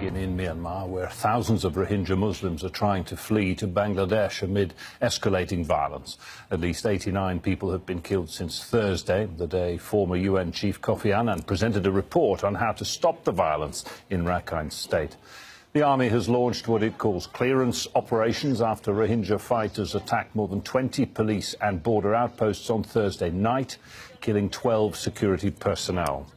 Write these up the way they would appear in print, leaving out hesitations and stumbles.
begin in Myanmar, where thousands of Rohingya Muslims are trying to flee to Bangladesh amid escalating violence. At least 89 people have been killed since Thursday, the day former UN Chief Kofi Annan presented a report on how to stop the violence in Rakhine State. The army has launched what it calls clearance operations after Rohingya fighters attacked more than 20 police and border outposts on Thursday night, killing 12 security personnel.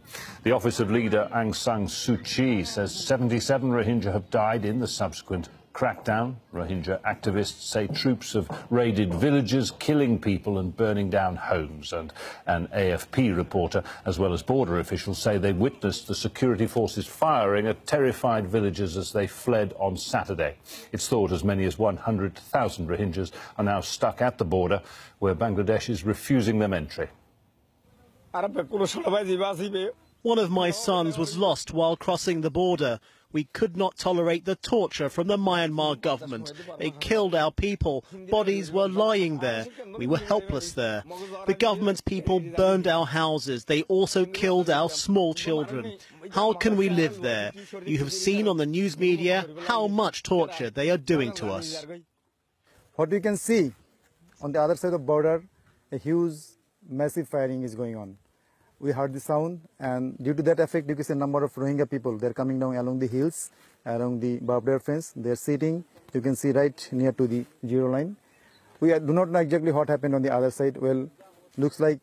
The office of leader Aung San Suu Kyi says 77 Rohingya have died in the subsequent crackdown. Rohingya activists say troops have raided villages, killing people and burning down homes. And an AFP reporter, as well as border officials, say they witnessed the security forces firing at terrified villagers as they fled on Saturday. It's thought as many as 100,000 Rohingyas are now stuck at the border, where Bangladesh is refusing them entry. One of my sons was lost while crossing the border. We could not tolerate the torture from the Myanmar government. They killed our people. Bodies were lying there. We were helpless there. The government's people burned our houses. They also killed our small children. How can we live there? You have seen on the news media how much torture they are doing to us. What we can see on the other side of the border, a huge, massive firing is going on. We heard the sound, and due to that effect, you can see a number of Rohingya people. They're coming down along the hills, along the barbed wire fence. They're sitting. You can see right near to the zero line. We do not know exactly what happened on the other side. Well, looks like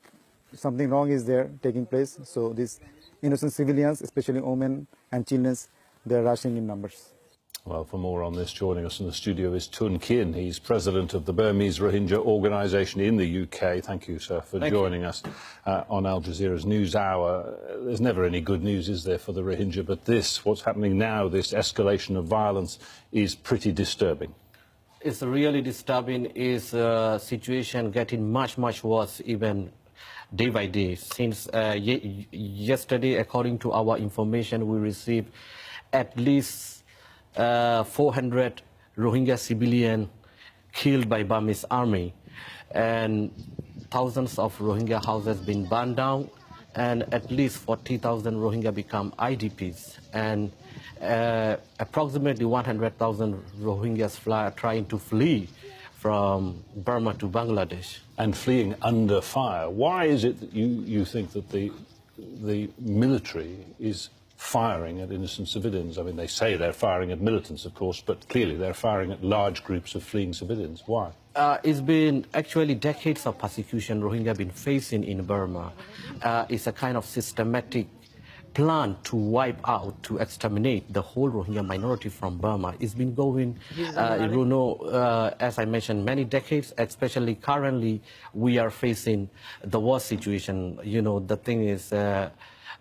something wrong is there taking place. So these innocent civilians, especially women and children, they're rushing in numbers. Well, for more on this, joining us in the studio is Tun Kin. He's president of the Burmese Rohingya organisation in the UK. Thank you, sir, for joining us on Al Jazeera's News Hour. There's never any good news, is there, for the Rohingya? But this, what's happening now, this escalation of violence, is pretty disturbing. It's really disturbing. Is situation getting much worse even day by day. Since yesterday, according to our information, we received at least 400 Rohingya civilians killed by Burmese army, and thousands of Rohingya houses been burned down, and at least 40,000 Rohingya become IDPs, and approximately 100,000 Rohingyas trying to flee from Burma to Bangladesh. And fleeing under fire. Why is it that you think that the military is firing at innocent civilians? I mean, they say they're firing at militants, of course, but clearly they're firing at large groups of fleeing civilians. Why? It's been actually decades of persecution Rohingya have been facing in Burma. It's a kind of systematic plan to wipe out, to exterminate the whole Rohingya minority from Burma. It's been going, as I mentioned, many decades, especially currently we are facing the worst situation. You know, the thing is,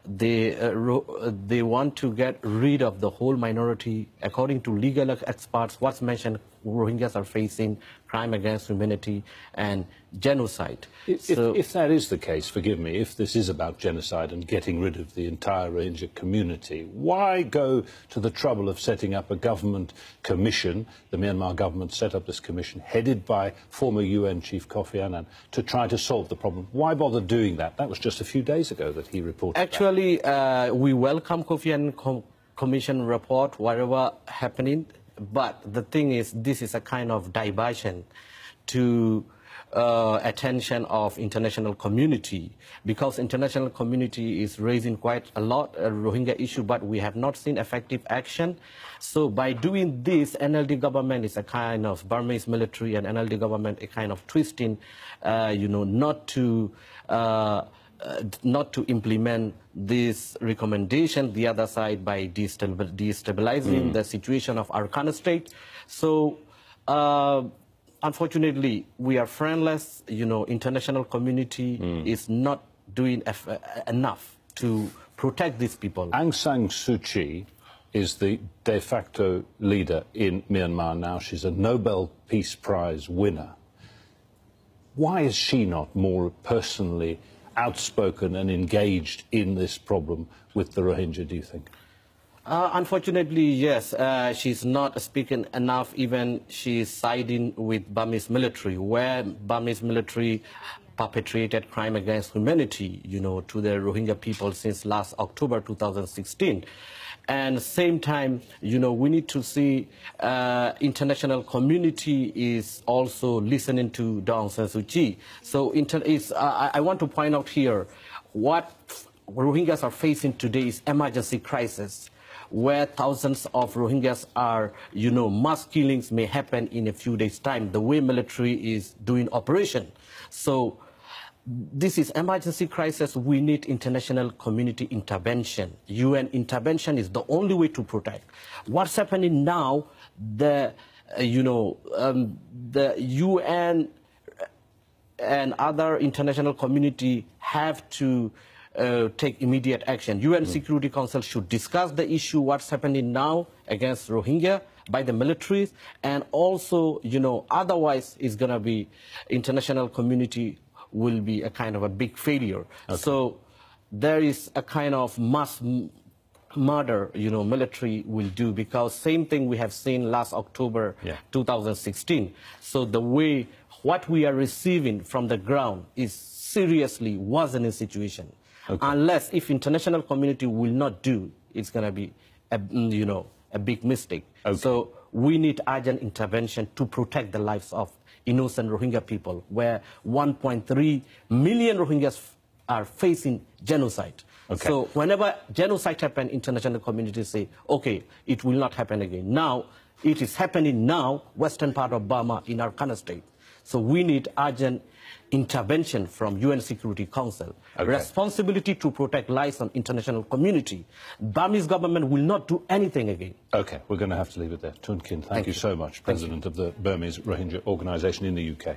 they want to get rid of the whole minority. According to legal experts, what's mentioned, Rohingyas are facing crime against humanity and genocide. If that is the case, forgive me, if this is about genocide and getting rid of the entire Rohingya community, why go to the trouble of setting up a government commission? The Myanmar government set up this commission, headed by former UN Chief Kofi Annan, to try to solve the problem. Why bother doing that? That was just a few days ago that he reported. Actually, we welcome Kofi Annan Commission report, whatever happening. But the thing is, this is a kind of diversion to attention of international community, because international community is raising quite a lot Rohingya issue, but we have not seen effective action. So by doing this, NLD government is a kind of Burmese military, and NLD government a kind of twisting, not to implement this recommendation, the other side, by destabilizing the situation of Rakhine State. So, unfortunately, we are friendless. International community is not doing enough to protect these people. Aung San Suu Kyi is the de facto leader in Myanmar now. She's a Nobel Peace Prize winner. Why is she not more personally outspoken and engaged in this problem with the Rohingya, do you think? Unfortunately, yes. She's not speaking enough. Even she's siding with Burmese military, where Burmese military perpetrated crime against humanity, to the Rohingya people since last October 2016. And same time, you know, we need to see international community is also listening to Aung San Suu Kyi. So I want to point out here what Rohingyas are facing today is emergency crisis, where thousands of Rohingyas are, you know, mass killings may happen in a few days' time, the way military is doing operation. So this is emergency crisis. We need international community intervention. UN intervention is the only way to protect. What's happening now, the UN and other international community have to take immediate action. UN Security Council should discuss the issue, what's happening now against Rohingya by the militaries, and also, you know, otherwise it's going to be international community will be a kind of a big failure. Okay. So there is a kind of mass murder, you know, military will do, because same thing we have seen last October 2016. So the way what we are receiving from the ground is seriously worsening situation. Okay. Unless if international community will not do, it's going to be a big mistake. Okay. So we need urgent intervention to protect the lives of innocent Rohingya people, where 1.3 million Rohingyas are facing genocide. Okay. So whenever genocide happens, international communities say, okay, it will not happen again. Now, it is happening now, western part of Burma in Arkhana state. So we need urgent intervention from UN Security Council. Okay. Responsibility to protect lives of international community. Burmese government will not do anything again. Okay, we're going to have to leave it there. Tun Kin, thank you so much, President of the Burmese Rohingya Organization in the UK.